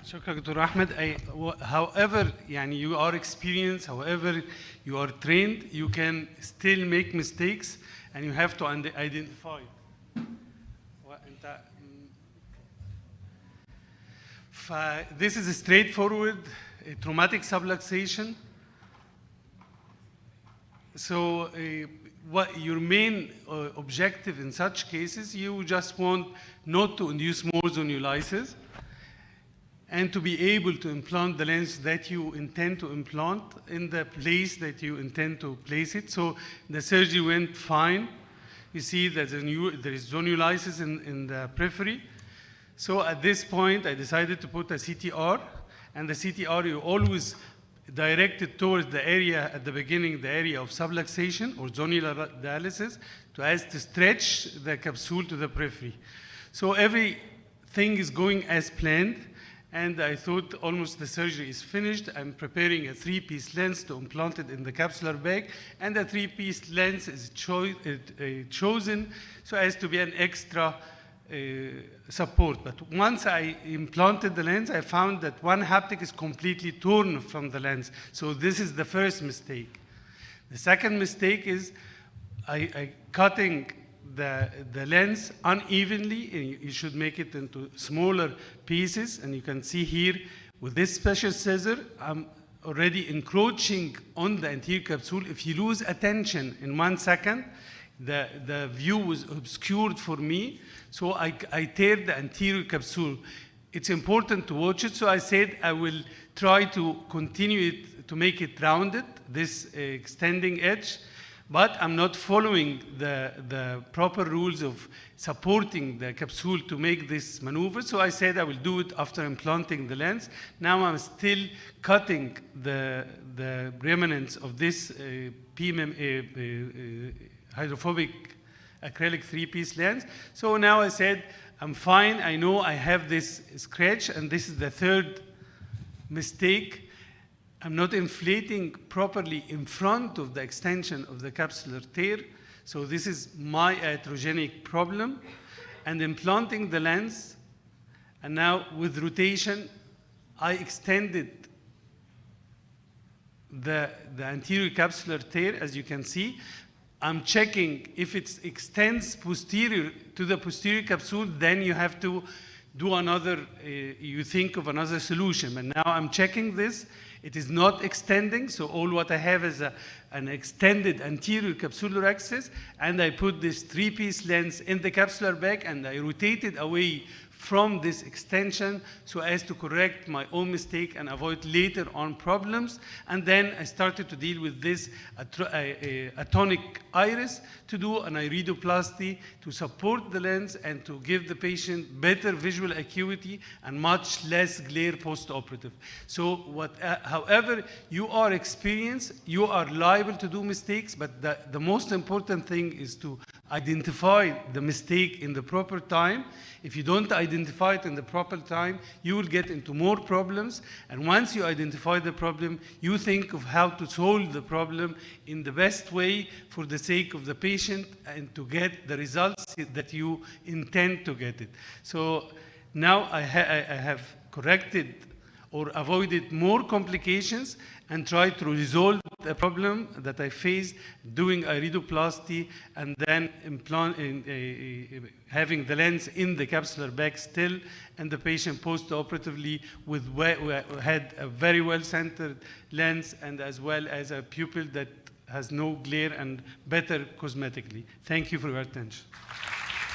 شكرا دكتور أحمد. However يعني you are experienced, however you are trained, you can still make mistakes and you have to identify. This is a straightforward traumatic subluxation. So what your main objective in such cases, you just want not to induce more zonulisis and to be able to implant the lens that you intend to implant in the place that you intend to place it. So the surgery went fine. You see that there is zonulisis in the periphery. So at this point, I decided to put a CTR, and the CTR you always direct it towards the area at the beginning, the area of subluxation or zonular dialysis, to stretch the capsule to the periphery. So everything is going as planned, and I thought almost the surgery is finished. I'm preparing a 3-piece lens to implant it in the capsular bag, and the 3-piece lens is chosen so as to be an extra support. But once I implanted the lens, I found that one haptic is completely torn from the lens. So this is the first mistake. The second mistake is I cutting the lens unevenly. You should make it into smaller pieces, and you can see here with this special scissor, I'm already encroaching on the anterior capsule. If you lose attention in 1 second, the view was obscured for me, so I tear the anterior capsule. It's important to watch it, so I said I will try to continue it, to make it rounded, this extending edge, but I'm not following the proper rules of supporting the capsule to make this maneuver, so I said I will do it after implanting the lens. Now I'm still cutting the remnants of this hydrophobic acrylic 3-piece lens. So now I said, I'm fine, I know I have this scratch, and this is the third mistake. I'm not inflating properly in front of the extension of the capsular tear. So this is my iatrogenic problem. And implanting the lens, and now with rotation, I extended the anterior capsular tear, as you can see. I'm checking if it extends posterior to the posterior capsule, then you have to do another, you think of another solution. But now I'm checking this, it is not extending, so all what I have is an extended anterior capsular axis, and I put this 3-piece lens in the capsular bag, and I rotated away from this extension so as to correct my own mistake and avoid later on problems. And then I started to deal with this atonic iris to do an iridoplasty to support the lens and to give the patient better visual acuity and much less glare post-operative. So however you are experienced, you are liable to do mistakes, but the most important thing is to identify the mistake in the proper time. If you don't identify it in the proper time, you will get into more problems. And once you identify the problem, you think of how to solve the problem in the best way for the sake of the patient and to get the results that you intend to get it. So now I have corrected or avoided more complications and tried to resolve the problem that I faced doing iridoplasty and then having the lens in the capsular bag still, and the patient post-operatively had a very well-centered lens and as well as a pupil that has no glare and better cosmetically. Thank you for your attention.